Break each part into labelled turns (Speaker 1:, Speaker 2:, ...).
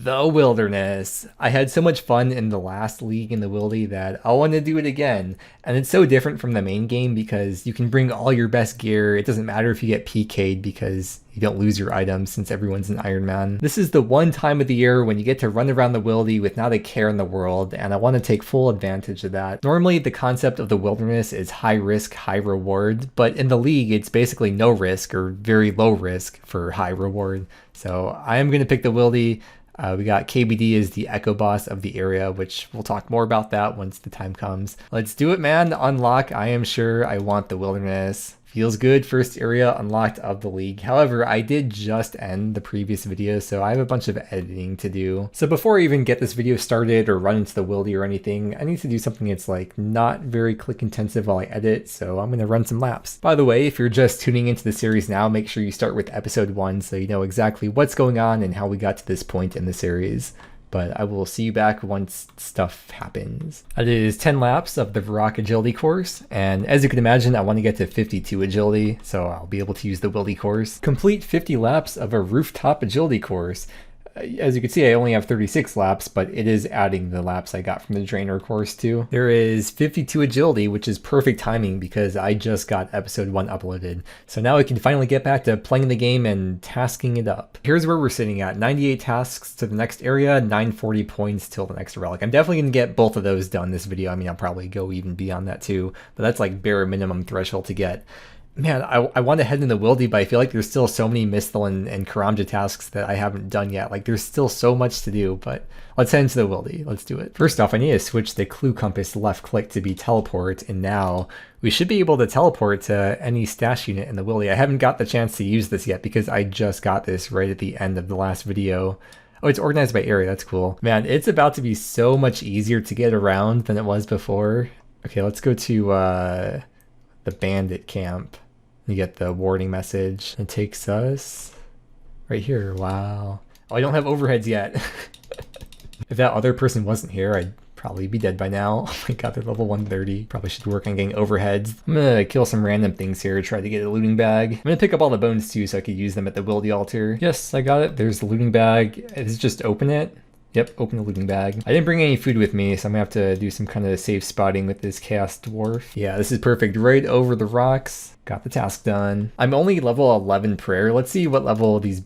Speaker 1: The wilderness. I had so much fun in the last league in the wildy that I want to do it again. And it's so different from the main game because you can bring all your best gear. It doesn't matter if you get PK'd because you don't lose your items since everyone's an Iron Man. This is the one time of the year when you get to run around the wildy with not a care in the world, and I want to take full advantage of that. Normally the concept of the wilderness is high risk, high reward, but in the league it's basically no risk or very low risk for high reward. So I am going to pick the wildy. We got KBD as the Echo Boss of the area, which we'll talk more about that once the time comes. Let's do it, man. Unlock. I am sure I want the wilderness. Feels good. First area unlocked of the league. However, I did just end the previous video, so I have a bunch of editing to do. So before I even get this video started or run into the wildy or anything, I need to do something that's like not very click intensive while I edit, so I'm going to run some laps. By the way, if you're just tuning into the series now, make sure you start with episode 1 so you know exactly what's going on and how we got to this point in the series. But I will see you back once stuff happens. It is 10 laps of the Varrock agility course, and as you can imagine, I want to get to 52 agility, so I'll be able to use the wildy course. Complete 50 laps of a rooftop agility course. As you can see, I only have 36 laps, but it is adding the laps I got from the Drainer course too. There is 52 agility, which is perfect timing because I just got episode 1 uploaded. So now I can finally get back to playing the game and tasking it up. Here's where we're sitting at. 98 tasks to the next area, 940 points till the next relic. I'm definitely going to get both of those done this video. I mean, I'll probably go even beyond that too, but that's like bare minimum threshold to get. Man, I want to head in the wildy, but I feel like there's still so many Misthalin and Karamja tasks that I haven't done yet. Like, there's still so much to do, but let's head into the wildy. Let's do it. First off, I need to switch the clue compass left click to be teleport, and now we should be able to teleport to any stash unit in the wildy. I haven't got the chance to use this yet because I just got this right at the end of the last video. Oh, it's organized by area. That's cool. Man, it's about to be so much easier to get around than it was before. Okay, let's go to the bandit camp. You get the warning message. It takes us right here. Wow. Oh, I don't have overheads yet. If that other person wasn't here, I'd probably be dead by now. Oh my god, they're level 130. Probably should work on getting overheads. I'm gonna kill some random things here, try to get a looting bag. I'm gonna pick up all the bones too so I could use them at the wildy altar. Yes, I got it. There's the looting bag. Is it just open it? Yep, open the looting bag. I didn't bring any food with me, so I'm gonna have to do some kind of safe spotting with this chaos dwarf. Yeah, this is perfect. Right over the rocks. Got the task done. I'm only level 11 prayer. Let's see what level these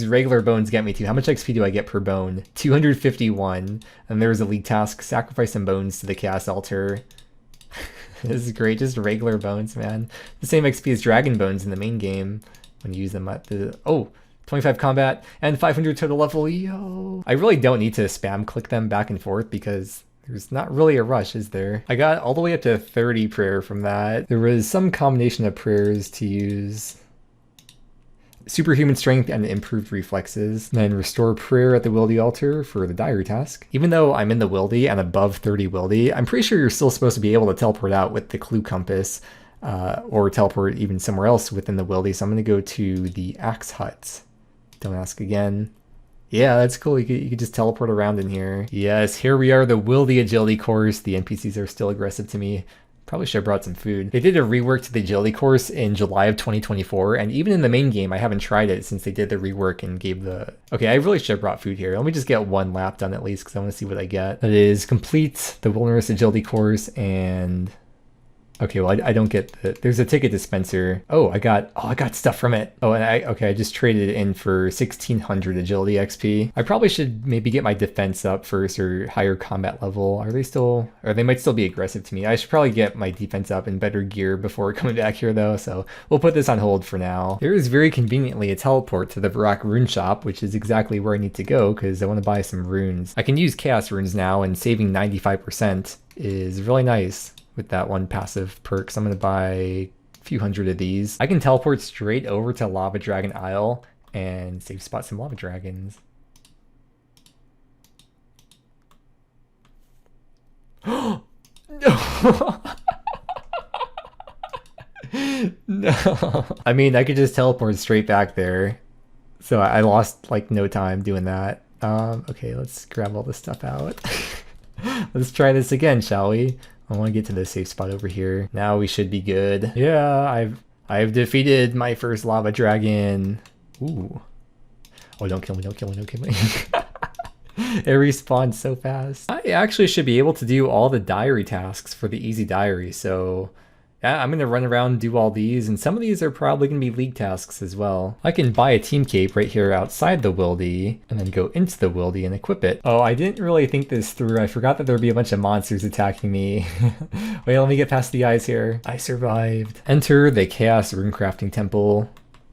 Speaker 1: regular bones get me to. How much XP do I get per bone? 251. And there's a league task. Sacrifice some bones to the chaos altar. This is great. Just regular bones, man. The same XP as dragon bones in the main game when you use them at the... Oh! 25 combat and 500 total level. Yo! I really don't need to spam click them back and forth because there's not really a rush, is there? I got all the way up to 30 prayer from that. There was some combination of prayers to use. Superhuman strength and improved reflexes. Then restore prayer at the wildy altar for the diary task. Even though I'm in the wildy and above 30 wildy, I'm pretty sure you're still supposed to be able to teleport out with the clue compass. Or teleport even somewhere else within the wildy. So I'm going to go to the axe hut. Don't ask again. Yeah, that's cool. You could just teleport around in here. Yes, here we are, the wildy agility course. The NPCs are still aggressive to me. Probably should have brought some food. They did a rework to the agility course in July of 2024, and even in the main game, I haven't tried it since they did the rework and gave the... Okay, I really should have brought food here. Let me just get one lap done at least, because I want to see what I get. That is complete the wilderness agility course, and... Okay, well, I don't get the... There's a ticket dispenser. Oh, I got stuff from it. Oh, and I just traded it in for 1600 agility XP. I probably should maybe get my defense up first or higher combat level. Are they still... Or they might still be aggressive to me. I should probably get my defense up in better gear before coming back here, though. So we'll put this on hold for now. There is very conveniently a teleport to the Varrock rune shop, which is exactly where I need to go because I want to buy some runes. I can use chaos runes now, and saving 95% is really nice. With that one passive perk, so I'm going to buy a few hundred of these. I can teleport straight over to Lava Dragon Isle and save spot some lava dragons. No! No! I mean, I could just teleport straight back there. So I lost like no time doing that. Okay, let's grab all this stuff out. Let's try this again, shall we? I want to get to the safe spot over here. Now we should be good. Yeah, I've defeated my first lava dragon. Ooh. Oh, don't kill me, don't kill me, don't kill me. It respawns so fast. I actually should be able to do all the diary tasks for the easy diary, so yeah, I'm gonna run around and do all these, and some of these are probably gonna be league tasks as well. I can buy a team cape right here outside the wildy, and then go into the wildy and equip it. Oh, I didn't really think this through. I forgot that there'd be a bunch of monsters attacking me. Wait, let me get past the eyes here. I survived. Enter the Chaos Runecrafting Temple,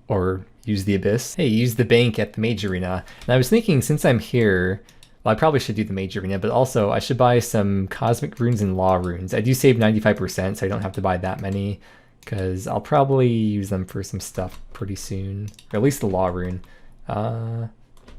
Speaker 1: or use the Abyss. Hey, use the bank at the Mage Arena. And I was thinking, since I'm here, well, I probably should do the Mage Arena, but also I should buy some Cosmic Runes and Law Runes. I do save 95%, so I don't have to buy that many, because I'll probably use them for some stuff pretty soon. Or at least the Law Rune. Let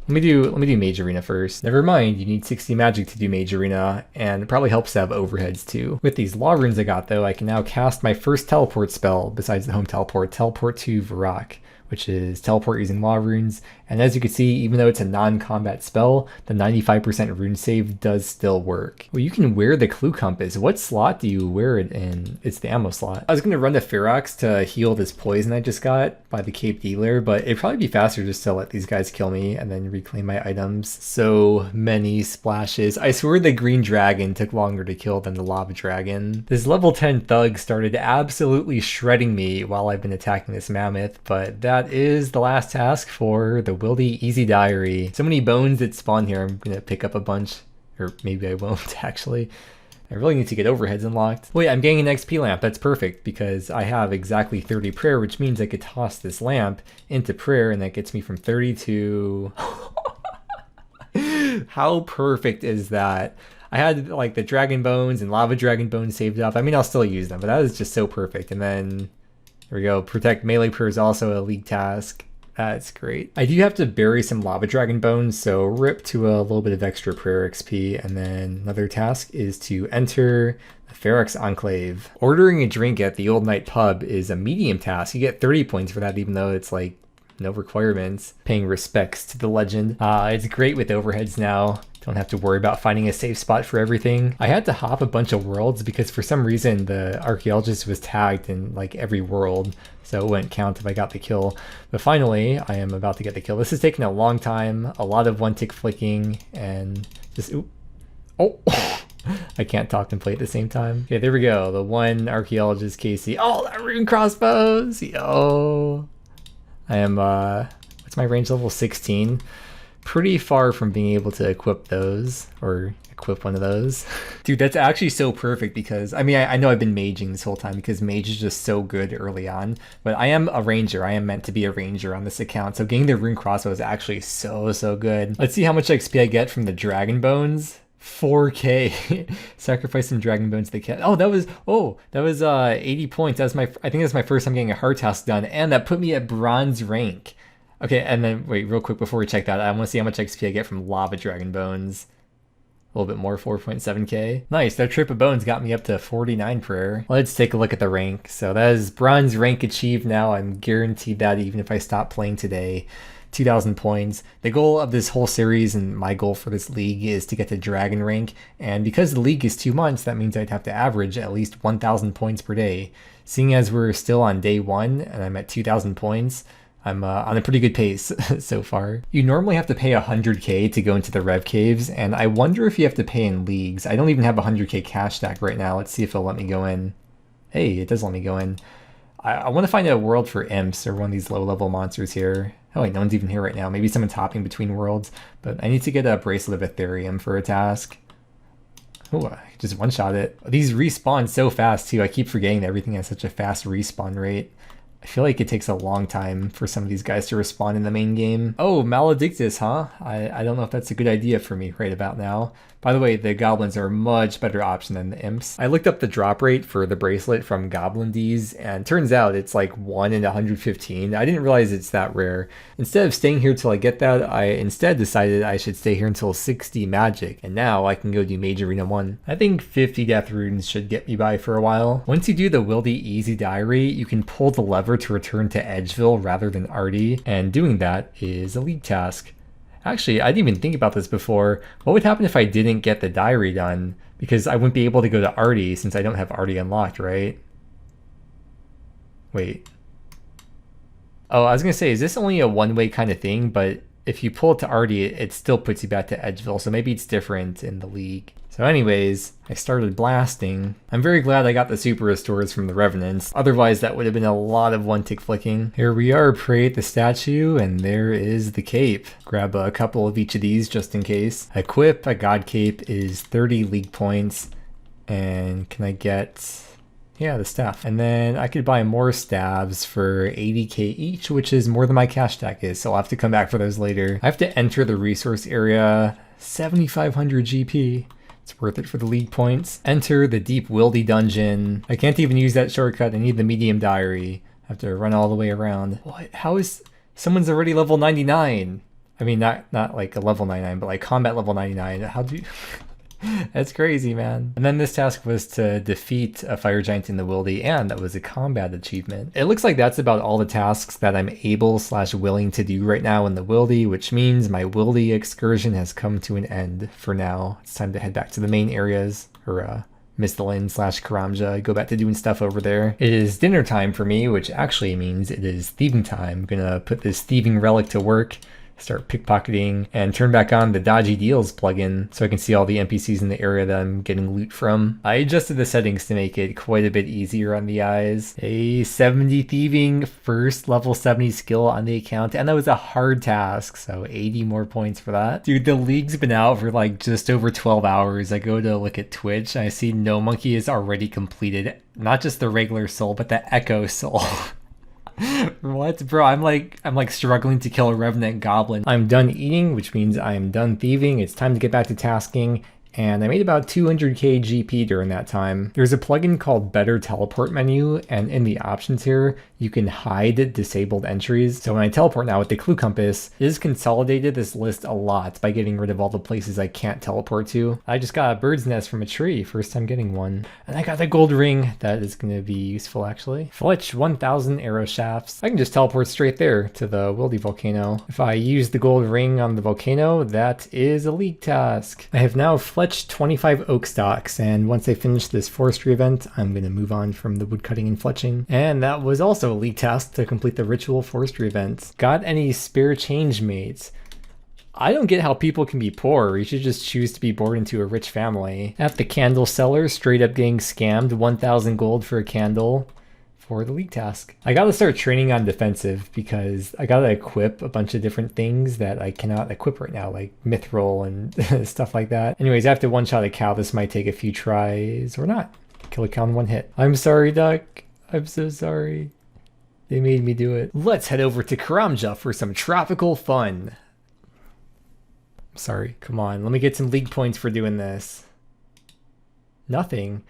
Speaker 1: me do Mage Arena first. Never mind, you need 60 magic to do Mage Arena, and it probably helps to have overheads too. With these Law Runes I got though, I can now cast my first teleport spell besides the home teleport to Varrock, which is teleport using Law Runes. And as you can see, even though it's a non-combat spell, the 95% rune save does still work. Well, you can wear the Clue Compass. What slot do you wear it in? It's the ammo slot. I was going to run to Ferox to heal this poison I just got by the Cape Dealer, but it'd probably be faster just to let these guys kill me and then reclaim my items. So many splashes. I swear the green dragon took longer to kill than the lava dragon. This level 10 thug started absolutely shredding me while I've been attacking this mammoth, but that is the last task for the Wildy Easy Diary. So many bones that spawn here. I'm gonna pick up a bunch, or maybe I won't actually. I really need to get overheads unlocked. Wait, I'm getting an XP lamp. That's perfect because I have exactly 30 prayer, which means I could toss this lamp into prayer, and that gets me from 30 to... How perfect is that? I had like the dragon bones and lava dragon bones saved up. I mean, I'll still use them, but that is just so perfect. And then there we go. Protect melee prayer is also a league task. That's great. I do have to bury some lava dragon bones, so rip to a little bit of extra prayer XP. And then another task is to enter the Ferox Enclave. Ordering a drink at the Old Night Pub is a medium task. You get 30 points for that, even though it's like no requirements. Paying respects to the legend. It's great with overheads now. Don't have to worry about finding a safe spot for everything. I had to hop a bunch of worlds because for some reason the archaeologist was tagged in like every world, so it wouldn't count if I got the kill. But finally, I am about to get the kill. This has taken a long time, a lot of one tick flicking, and just oop. Oh, I can't talk and play at the same time. Okay, there we go. The one archaeologist Casey. Oh, that rune crossbows! Yo! I am, what's my range level? 16. Pretty far from being able to equip those, or equip one of those. Dude, that's actually so perfect because, I mean, I know I've been maging this whole time because mage is just so good early on, but I am a ranger. I am meant to be a ranger on this account, so getting the rune crossbow is actually so good. Let's see how much XP I get from the dragon bones. 4k. Sacrifice some dragon bones to the cat. Oh, that was 80 points. That was I think that's my first time getting a hard task done, and that put me at bronze rank. Okay, and then wait, real quick before we check that, I want to see how much XP I get from lava dragon bones. A little bit more, 4.7k. Nice, that trip of bones got me up to 49 prayer. Let's take a look at the rank. So that is bronze rank achieved now. I'm guaranteed that even if I stop playing today. 2,000 points. The goal of this whole series and my goal for this league is to get to dragon rank, and because the league is 2 months, that means I'd have to average at least 1,000 points per day. Seeing as we're still on day 1 and I'm at 2,000 points, I'm on a pretty good pace so far. You normally have to pay 100k to go into the Rev Caves, and I wonder if you have to pay in leagues. I don't even have a 100k cash stack right now. Let's see if it'll let me go in. Hey, it does let me go in. I want to find a world for imps or one of these low-level monsters here. Oh wait, no one's even here right now. Maybe someone's hopping between worlds, but I need to get a Bracelet of Ethereum for a task. Oh, I just one-shot it. These respawn so fast too. I keep forgetting that everything has such a fast respawn rate. I feel like it takes a long time for some of these guys to respawn in the main game. Oh, Maledictus, huh? I don't know if that's a good idea for me right about now. By the way, the goblins are a much better option than the imps. I looked up the drop rate for the bracelet from Goblin D's, and turns out it's like 1 in 115. I didn't realize it's that rare. Instead of staying here till I get that, I instead decided I should stay here until 60 magic, and now I can go do Mage Arena 1. I think 50 death runes should get me by for a while. Once you do the Wildy Easy Diary, you can pull the lever to return to Edgeville rather than Artie, and doing that is a league task. Actually, I didn't even think about this before. What would happen if I didn't get the diary done? Because I wouldn't be able to go to Artie since I don't have Artie unlocked, right? Wait. Oh, I was going to say, is this only a one-way kind of thing? But if you pull it to Artie, it still puts you back to Edgeville, so maybe it's different in the league. So anyways, I started blasting. I'm very glad I got the super restores from the Revenants, otherwise that would have been a lot of one-tick flicking. Here we are, pray at the statue, and there is the cape. Grab a couple of each of these just in case. Equip a god cape is 30 league points, and can I get... yeah, the staff. And then I could buy more staves for 80k each, which is more than my cash stack is, so I'll have to come back for those later. I have to enter the resource area, 7,500 GP. It's worth it for the league points. Enter the deep wildy dungeon. I can't even use that shortcut. I need the medium diary. I have to run all the way around. What? How is... someone's already level 99? I mean, not like a level 99, but like combat level 99. How do you... That's crazy, man. And then this task was to defeat a fire giant in the wildy, and that was a combat achievement. It looks like that's about all the tasks that I'm able/willing to do right now in the wildy, which means my wildy excursion has come to an end for now. It's time to head back to the main areas, or Misthalin/Karamja, go back to doing stuff over there. It is dinner time for me, which actually means it is thieving time. I'm gonna put this thieving relic to work, start pickpocketing, and turn back on the dodgy deals plugin so I can see all the NPCs in the area that I'm getting loot from. I adjusted the settings to make it quite a bit easier on the eyes. A 70 thieving, first level 70 skill on the account, and that was a hard task, so 80 more points for that. Dude, the league's been out for like just over 12 hours. I go to look at Twitch, and I see No Monkey is already completed, not just the regular soul, but the Echo soul. What, bro? I'm like struggling to kill a revenant goblin. I'm done eating, which means I'm done thieving. It's time to get back to tasking. And I made about 200k GP during that time. There's a plugin called Better Teleport Menu, and in the options here, you can hide disabled entries. So when I teleport now with the clue compass, it has consolidated this list a lot by getting rid of all the places I can't teleport to. I just got a bird's nest from a tree, first time getting one. And I got a gold ring that is going to be useful actually. Fletch 1000 arrow shafts. I can just teleport straight there to the Wildy volcano. If I use the gold ring on the volcano, that is a league task. I have now fletched 25 oak stalks, and once I finish this forestry event, I'm going to move on from the woodcutting and fletching. And that was also a league task to complete the ritual forestry event. Got any spare change mates? I don't get how people can be poor. You should just choose to be born into a rich family. At the candle seller, straight up getting scammed, 1,000 gold for a candle for the league task. I gotta start training on defensive because I gotta equip a bunch of different things that I cannot equip right now, like mithril and stuff like that. Anyways, I have to one-shot a cow. This might take a few tries or not. Kill a cow in one hit. I'm sorry, Duck. I'm so sorry. They made me do it. Let's head over to Karamja for some tropical fun. I'm sorry. Come on. Let me get some league points for doing this. Nothing.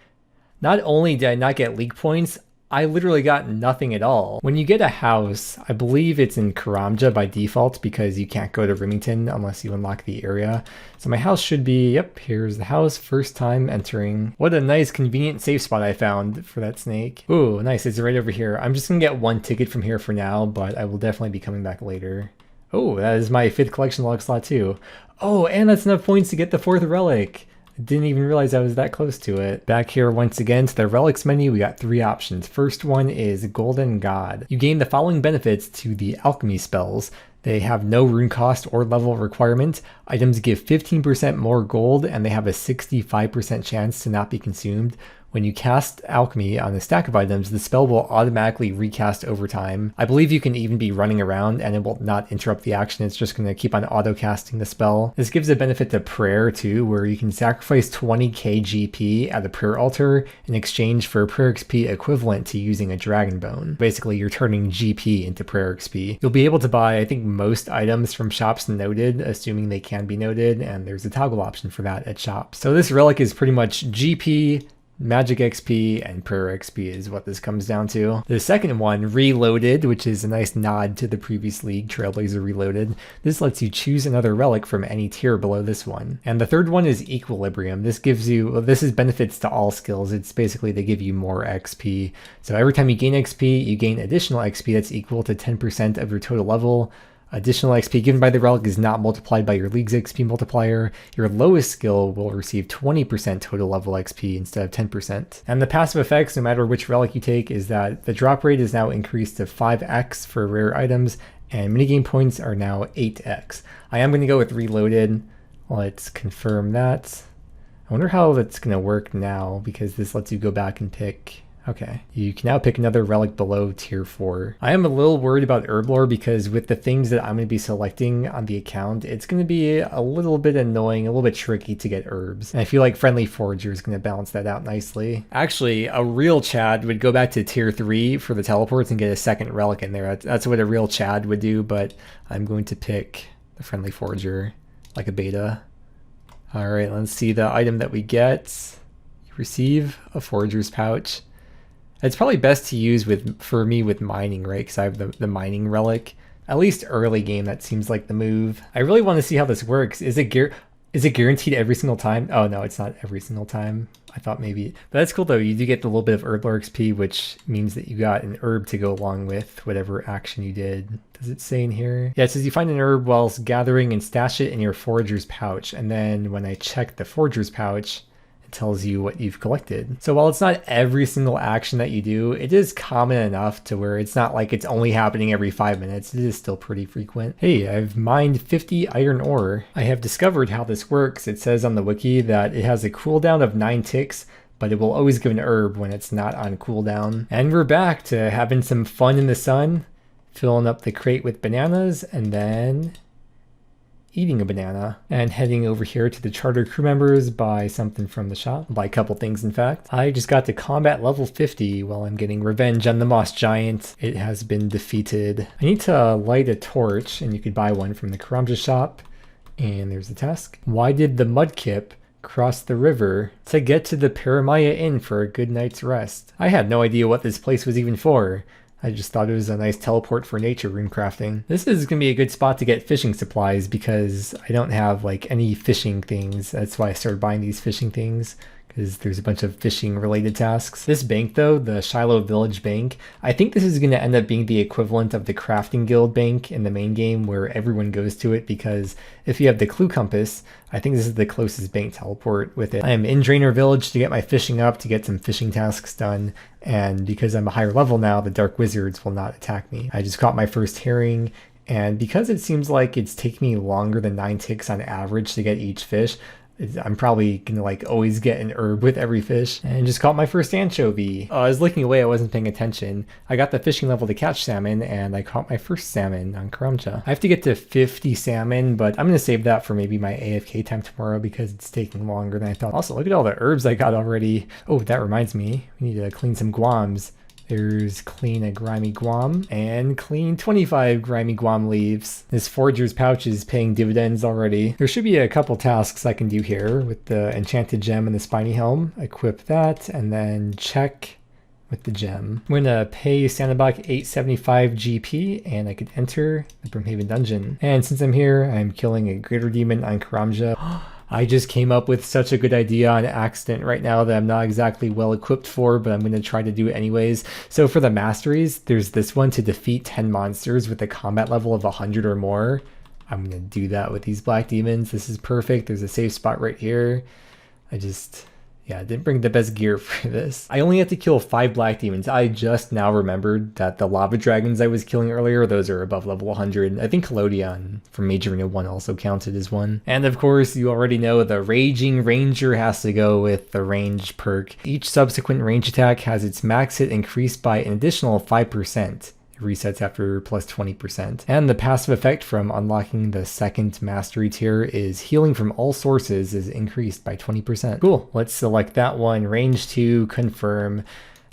Speaker 1: Not only did I not get league points, I literally got nothing at all. When you get a house, I believe it's in Karamja by default because you can't go to Remington unless you unlock the area. So my house should be, yep, here's the house, first time entering. What a nice convenient safe spot I found for that snake. Ooh, nice, it's right over here. I'm just gonna get one ticket from here for now, but I will definitely be coming back later. Oh, that is my 5th collection log slot too. Oh, and that's enough points to get the 4th relic. Didn't even realize I was that close to it. Back here once again to the relics menu, we got 3 options. First one is Golden God. You gain the following benefits to the alchemy spells. They have no rune cost or level requirement. Items give 15% more gold, and they have a 65% chance to not be consumed. When you cast alchemy on a stack of items, the spell will automatically recast over time. I believe you can even be running around and it will not interrupt the action. It's just going to keep on auto casting the spell. This gives a benefit to prayer too, where you can sacrifice 20k GP at a prayer altar in exchange for prayer XP equivalent to using a dragon bone. Basically, you're turning GP into prayer XP. You'll be able to buy, I think, most items from shops noted, assuming they can be noted, and there's a toggle option for that at shops. So this relic is pretty much GP, Magic XP, and Prayer XP is what this comes down to. The second one, Reloaded, which is a nice nod to the previous league, Trailblazer Reloaded. This lets you choose another relic from any tier below this one. And the third one is Equilibrium. This gives you, well, this is benefits to all skills. It's basically they give you more XP. So every time you gain XP, you gain additional XP that's equal to 10% of your total level. Additional XP given by the relic is not multiplied by your league's XP multiplier. Your lowest skill will receive 20% total level XP instead of 10%. And the passive effects, no matter which relic you take, is that the drop rate is now increased to 5x for rare items And minigame points are now 8x. I am going to go with reloaded. Let's confirm that. I wonder how that's going to work now, because this lets you go back and pick. Okay, you can now pick another relic below tier 4. I am a little worried about herb lore because with the things that I'm going to be selecting on the account, it's going to be a little bit annoying, a little bit tricky to get herbs. And I feel like Friendly Forager is going to balance that out nicely. Actually, a real Chad would go back to tier 3 for the teleports and get a second relic in there. That's what a real Chad would do, but I'm going to pick the Friendly Forager like a beta. Alright, let's see the item that we get. You receive a Forager's Pouch. It's probably best to use for me with mining, right? Because I have the mining relic. At least early game, that seems like the move. I really want to see how this works. Is it guaranteed every single time? Oh no, it's not every single time. I thought maybe. But that's cool though. You do get the little bit of herb lore XP, which means that you got an herb to go along with whatever action you did. Does it say in here? Yeah, it says you find an herb whilst gathering and stash it in your Forager's Pouch. And then when I check the Forager's Pouch, tells you what you've collected. So while it's not every single action that you do, it is common enough to where it's not like it's only happening every 5 minutes. It is still pretty frequent. Hey, I've mined 50 iron ore. I have discovered how this works. It says on the wiki that it has a cooldown of 9 ticks, but it will always give an herb when it's not on cooldown. And we're back to having some fun in the sun, filling up the crate with bananas, and then eating a banana, and heading over here to the charter crew members, buy something from the shop. Buy a couple things, in fact. I just got to combat level 50 while I'm getting revenge on the moss giant. It has been defeated. I need to light a torch, and you could buy one from the Karamja shop. And there's the task. Why did the mudkip cross the river to get to the Paramaya Inn for a good night's rest? I had no idea what this place was even for. I just thought it was a nice teleport for nature rune crafting. This is going to be a good spot to get fishing supplies because I don't have like any fishing things. That's why I started buying these fishing things, because there's a bunch of fishing related tasks. This bank though, the Shiloh Village Bank, I think this is going to end up being the equivalent of the Crafting Guild Bank in the main game where everyone goes to it, because if you have the Clue Compass, I think this is the closest bank teleport with it. I am in Drainer Village to get my fishing up, to get some fishing tasks done, and because I'm a higher level now, the Dark Wizards will not attack me. I just caught my first herring, and because it seems like it's taking me longer than 9 ticks on average to get each fish, I'm probably gonna like always get an herb with every fish. And just caught my first anchovy. I was looking away, I wasn't paying attention. I got the fishing level to catch salmon, and I caught my first salmon on Karamja. I have to get to 50 salmon, but I'm gonna save that for maybe my AFK time tomorrow because it's taking longer than I thought. Also, look at all the herbs I got already. Oh, that reminds me, we need to clean some guams. There's clean a grimy guam and clean 25 grimy guam leaves. This Forager's Pouch is paying dividends already. There should be a couple tasks I can do here with the enchanted gem and the spiny helm. Equip that and then check with the gem. I'm gonna pay Sandabach 875 GP and I could enter the Brimhaven dungeon. And since I'm here, I'm killing a greater demon on Karamja. I just came up with such a good idea on accident right now that I'm not exactly well equipped for, but I'm going to try to do it anyways. So for the masteries, there's this one to defeat 10 monsters with a combat level of 100 or more. I'm going to do that with these black demons. This is perfect. There's a safe spot right here. I didn't bring the best gear for this. I only had to kill 5 black demons. I just now remembered that the lava dragons I was killing earlier, those are above level 100. I think Collodion from Major Arena 1 also counted as one. And of course, you already know the Raging Ranger has to go with the range perk. Each subsequent range attack has its max hit increased by an additional 5%. Resets after plus 20%. And the passive effect from unlocking the second mastery tier is healing from all sources is increased by 20%. Cool, let's select that one, range 2, confirm.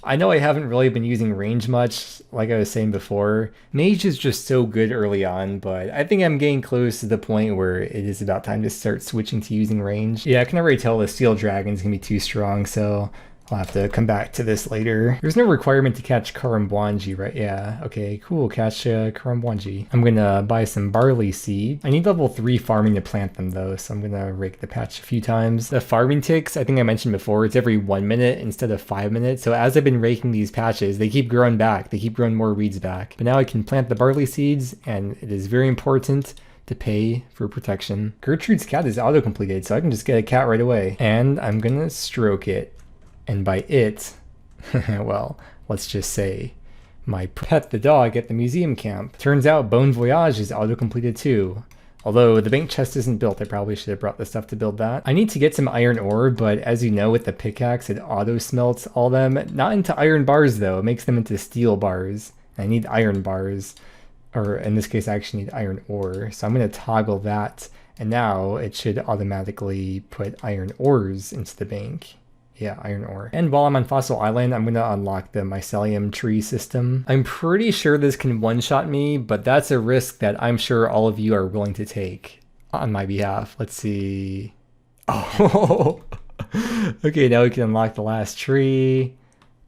Speaker 1: I know I haven't really been using range much, like I was saying before. Mage is just so good early on, but I think I'm getting close to the point where it is about time to start switching to using range. Yeah, I can already tell the steel dragon's gonna be too strong, so I'll have to come back to this later. There's no requirement to catch Karambwanji, right? Yeah, okay, cool, catch Karambwanji. I'm gonna buy some barley seed. I need level 3 farming to plant them though, so I'm gonna rake the patch a few times. The farming ticks, I think I mentioned before, it's every 1 minute instead of 5 minutes. So as I've been raking these patches, they keep growing back. They keep growing more weeds back. But now I can plant the barley seeds, and it is very important to pay for protection. Gertrude's cat is auto-completed, so I can just get a cat right away. And I'm gonna stroke it. And by it, well, let's just say my pet the dog at the museum camp. Turns out Bon Voyage is auto-completed too. Although the bank chest isn't built, I probably should have brought the stuff to build that. I need to get some iron ore, but as you know with the pickaxe, it auto-smelts all them. Not into iron bars though, it makes them into steel bars. I need iron bars, or in this case I actually need iron ore. So I'm going to toggle that, and now it should automatically put iron ores into the bank. Yeah, iron ore. And while I'm on Fossil Island, I'm going to unlock the mycelium tree system. I'm pretty sure this can one-shot me, but that's a risk that I'm sure all of you are willing to take on my behalf. Let's see. Oh, okay, now we can unlock the last tree.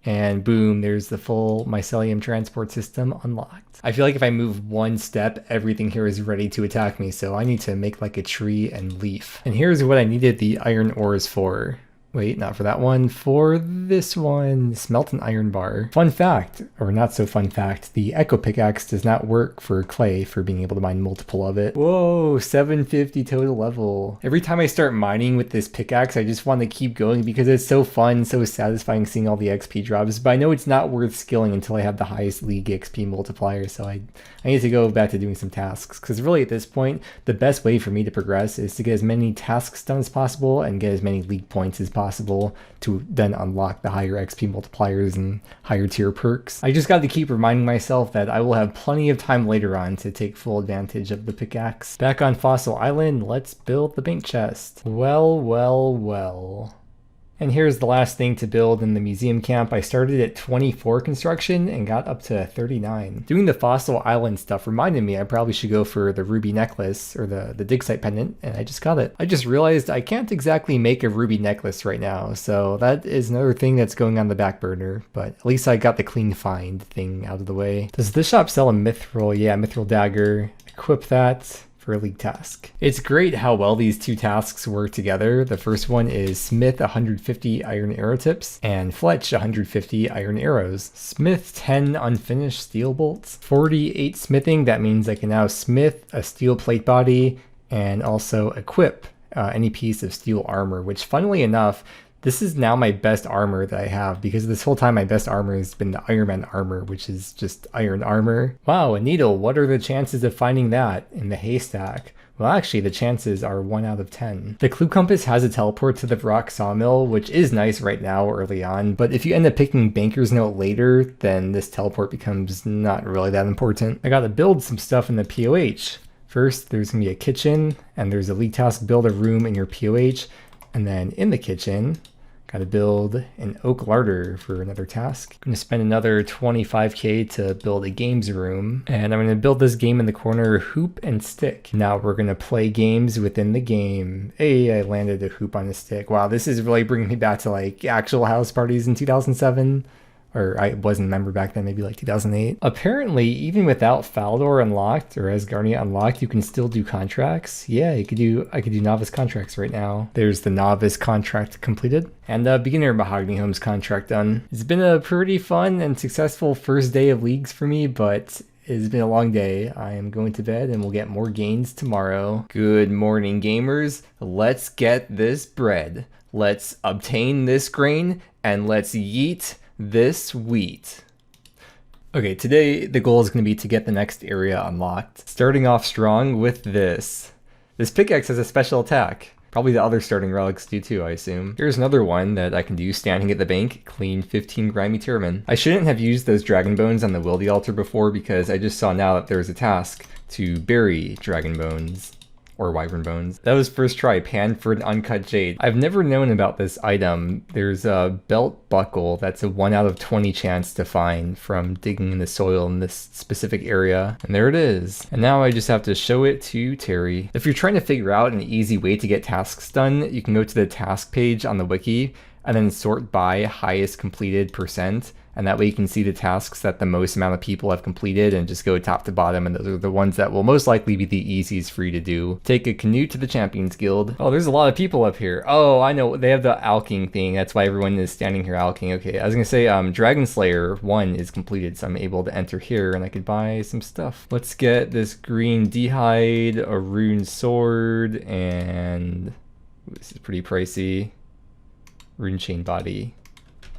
Speaker 1: And boom, there's the full mycelium transport system unlocked. I feel like if I move one step, everything here is ready to attack me, so I need to make like a tree and leaf. And here's what I needed the iron ores for. Wait, not for that one, for this one. Smelt an iron bar. Fun fact, or not so fun fact, the Echo Pickaxe does not work for clay for being able to mine multiple of it. Whoa, 750 total level. Every time I start mining with this pickaxe, I just want to keep going because it's so fun, so satisfying seeing all the XP drops, but I know it's not worth skilling until I have the highest League XP multiplier, so I need to go back to doing some tasks, because really at this point, the best way for me to progress is to get as many tasks done as possible and get as many League points as possible to then unlock the higher XP multipliers and higher tier perks. I just got to keep reminding myself that I will have plenty of time later on to take full advantage of the pickaxe. Back on Fossil Island, let's build the bank chest. Well, well, well. And here's the last thing to build in the museum camp. I started at 24 construction and got up to 39. Doing the Fossil Island stuff reminded me I probably should go for the ruby necklace or the dig site pendant, and I just got it. I just realized I can't exactly make a ruby necklace right now, so that is another thing that's going on the back burner, but at least I got the clean find thing out of the way. Does this shop sell a mithril? Yeah, mithril dagger. Equip that for a League task. It's great how well these two tasks work together. The first one is Smith 150 iron arrow tips and Fletch 150 iron arrows. Smith 10 unfinished steel bolts. 48 smithing, that means I can now smith a steel plate body and also equip any piece of steel armor, which funnily enough, this is now my best armor that I have, because this whole time my best armor has been the Ironman armor, which is just iron armor. Wow, a needle. What are the chances of finding that in the haystack? Well, actually, the chances are 1 out of 10. The clue compass has a teleport to the rock sawmill, which is nice right now early on, but if you end up picking Banker's Note later, then this teleport becomes not really that important. I gotta build some stuff in the POH. First, there's gonna be a kitchen, and there's a League task, build a room in your POH. And then in the kitchen, gotta build an oak larder for another task. I'm gonna spend another 25k to build a games room. And I'm gonna build this game in the corner, hoop and stick. Now we're gonna play games within the game. Hey, I landed a hoop on a stick. Wow, this is really bringing me back to like actual house parties in 2007. Or I wasn't a member back then, maybe like 2008. Apparently, even without Faldor unlocked or Asgarnia unlocked, you can still do contracts. Yeah, I could do novice contracts right now. There's the novice contract completed and the beginner Mahogany Homes contract done. It's been a pretty fun and successful first day of Leagues for me, but it's been a long day. I am going to bed and we'll get more gains tomorrow. Good morning, gamers. Let's get this bread. Let's obtain this grain and let's yeet this wheat. Okay, today the goal is going to be to get the next area unlocked. Starting off strong with this. This pickaxe has a special attack. Probably the other starting relics do too, I assume. Here's another one that I can do standing at the bank. Clean 15 grimy tiermen. I shouldn't have used those dragon bones on the wildy altar before, because I just saw now that there's a task to bury dragon bones. Or wyvern bones. That was first try, pan for an uncut jade. I've never known about this item. There's a belt buckle that's a 1 out of 20 chance to find from digging in the soil in this specific area. And there it is. And now I just have to show it to Terry. If you're trying to figure out an easy way to get tasks done, you can go to the task page on the wiki and then sort by highest completed %. And that way you can see the tasks that the most amount of people have completed and just go top to bottom, and those are the ones that will most likely be the easiest for you to do. Take a canoe to the Champions Guild. Oh, there's a lot of people up here. Oh, I know, they have the alking thing. That's why everyone is standing here alking. Okay, I was gonna say Dragon Slayer 1 is completed, so I'm able to enter here and I could buy some stuff. Let's get this green d'hide, a rune sword, and ooh, this is pretty pricey. Rune chain body.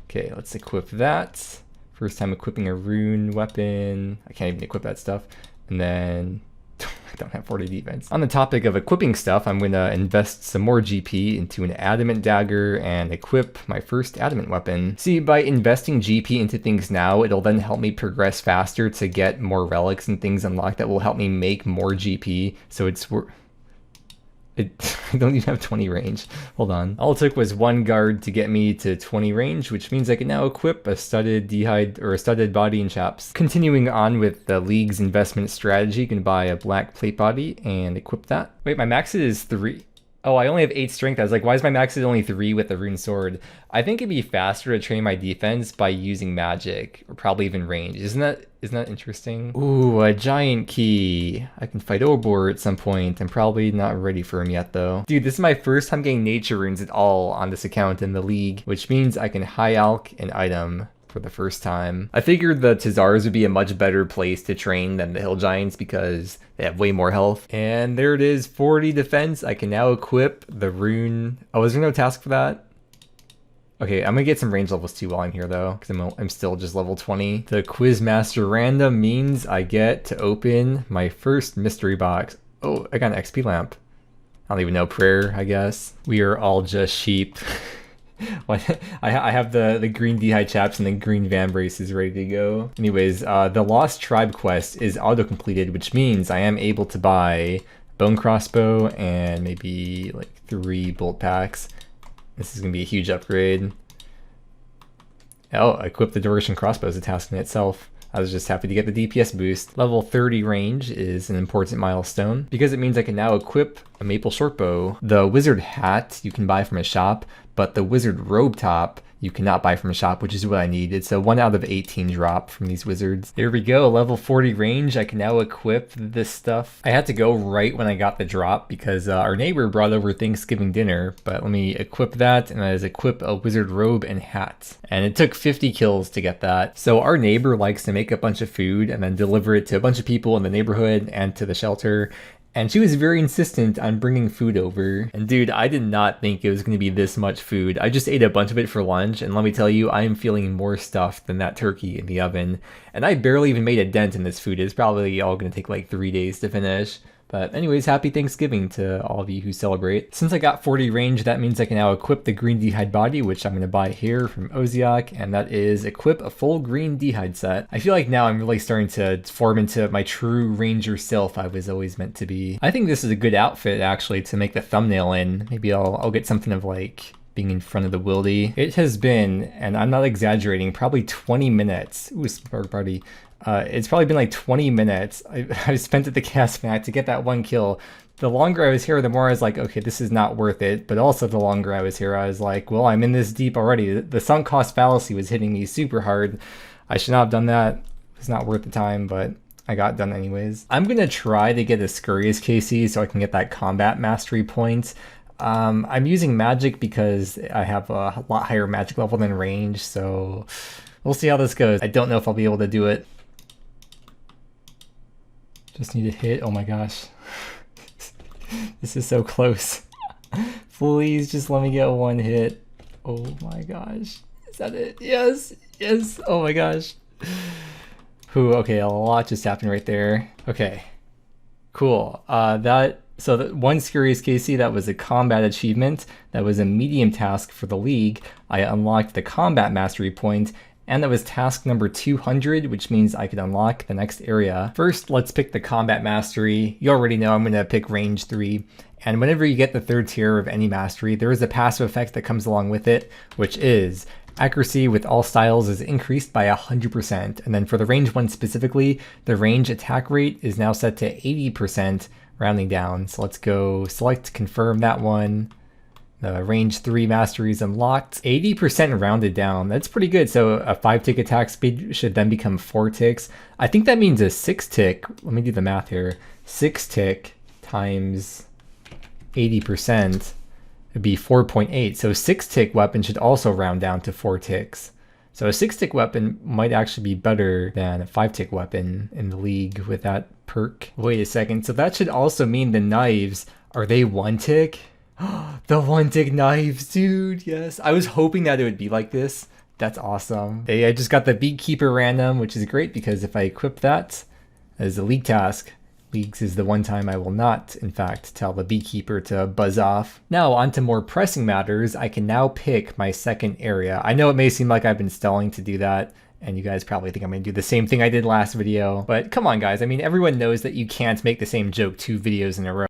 Speaker 1: Okay, let's equip that First time equipping a rune weapon. I can't even equip that stuff. And then I don't have 40 defense. On the topic of equipping stuff, I'm going to invest some more GP into an adamant dagger and equip my first adamant weapon. See, by investing GP into things now, it'll then help me progress faster to get more relics and things unlocked that will help me make more GP. So I don't even have 20 range. Hold on. All it took was one guard to get me to 20 range, which means I can now equip a studded a studded body and chaps. Continuing on with the League's investment strategy, you can buy a black plate body and equip that. Wait, my max is 3. Oh, I only have 8 strength. I was like, why is my max only 3 with the rune sword? I think it'd be faster to train my defense by using magic, or probably even range. Isn't that interesting? Ooh, a giant key. I can fight Obor at some point. I'm probably not ready for him yet, though. Dude, this is my first time getting nature runes at all on this account in the League, which means I can high alch an item for the first time. I figured the Tazars would be a much better place to train than the Hill Giants because they have way more health. And there it is, 40 defense. I can now equip the rune. Oh, is there no task for that? Okay, I'm gonna get some range levels too while I'm here though, because I'm still just level 20. The Quizmaster random means I get to open my first mystery box. Oh, I got an XP lamp. I don't even know, prayer, I guess. We are all just sheep. I have the green D'hide chaps and the green van braces ready to go. Anyways, the Lost Tribe quest is auto-completed, which means I am able to buy bone crossbow and maybe like 3 bolt packs. This is gonna be a huge upgrade. Oh, equip the Dortian crossbow as a task in itself. I was just happy to get the DPS boost. Level 30 range is an important milestone because it means I can now equip a maple shortbow. The wizard hat you can buy from a shop, but the wizard robe top you cannot buy from a shop, which is what I need. It's a 1 out of 18 drop from these wizards. There we go, level 40 range. I can now equip this stuff. I had to go right when I got the drop because our neighbor brought over Thanksgiving dinner, but let me equip that, and that is equip a wizard robe and hat. And it took 50 kills to get that. So our neighbor likes to make a bunch of food and then deliver it to a bunch of people in the neighborhood and to the shelter. And she was very insistent on bringing food over. And dude, I did not think it was going to be this much food. I just ate a bunch of it for lunch, and let me tell you, I am feeling more stuffed than that turkey in the oven. And I barely even made a dent in this food. It's probably all going to take like 3 days to finish. But anyways, happy Thanksgiving to all of you who celebrate. Since I got 40 range, that means I can now equip the green D'hide body, which I'm going to buy here from Oziak, and that is equip a full green D'hide set. I feel like now I'm really starting to form into my true ranger self I was always meant to be. I think this is a good outfit actually to make the thumbnail in. Maybe I'll get something of like being in front of the wildy. It has been, and I'm not exaggerating, probably 20 minutes. Ooh, spark party. It's probably been like 20 minutes I spent at the cast mat to get that 1 kill. The longer I was here, the more I was like, okay, this is not worth it. But also the longer I was here, I was like, well, I'm in this deep already. The sunk cost fallacy was hitting me super hard. I should not have done that. It's not worth the time, but I got done anyways. I'm going to try to get a Scurrius KC so I can get that combat mastery point. I'm using magic because I have a lot higher magic level than range, so we'll see how this goes. I don't know if I'll be able to do it. Just need to hit. Oh my gosh. This is so close. Please just let me get 1 hit. Oh my gosh. Is that it? Yes. Yes. Oh my gosh. Ooh, okay, a lot just happened right there. Okay. Cool. So the 1 Scurrius KC, that was a combat achievement. That was a medium task for the League. I unlocked the combat mastery point. And that was task number 200, which means I could unlock the next area. First, let's pick the combat mastery. You already know I'm going to pick range 3. And whenever you get the 3rd tier of any mastery, there is a passive effect that comes along with it, which is accuracy with all styles is increased by 100%. And then for the range 1 specifically, the range attack rate is now set to 80%, rounding down. So let's go select, confirm that one. The range 3 mastery is unlocked. 80% rounded down. That's pretty good. So a 5-tick attack speed should then become 4 ticks. I think that means a 6-tick. Let me do the math here. 6-tick times 80% would be 4.8. So 6-tick weapon should also round down to 4 ticks. So a 6-tick weapon might actually be better than a 5-tick weapon in the League with that perk. Wait a second. So that should also mean the knives, are they 1-tick? The 1-tick knives, dude, yes. I was hoping that it would be like this, That's awesome. Hey, I just got the Beekeeper random, which is great because if I equip that as a league task, Leagues is the one time I will not, in fact, tell the Beekeeper to buzz off. Now, on to more pressing matters. I can now pick my second area. I know it may seem like I've been stalling to do that, and you guys probably think I'm going to do the same thing I did last video, but come on guys, I mean everyone knows that you can't make the same joke 2 videos in a row.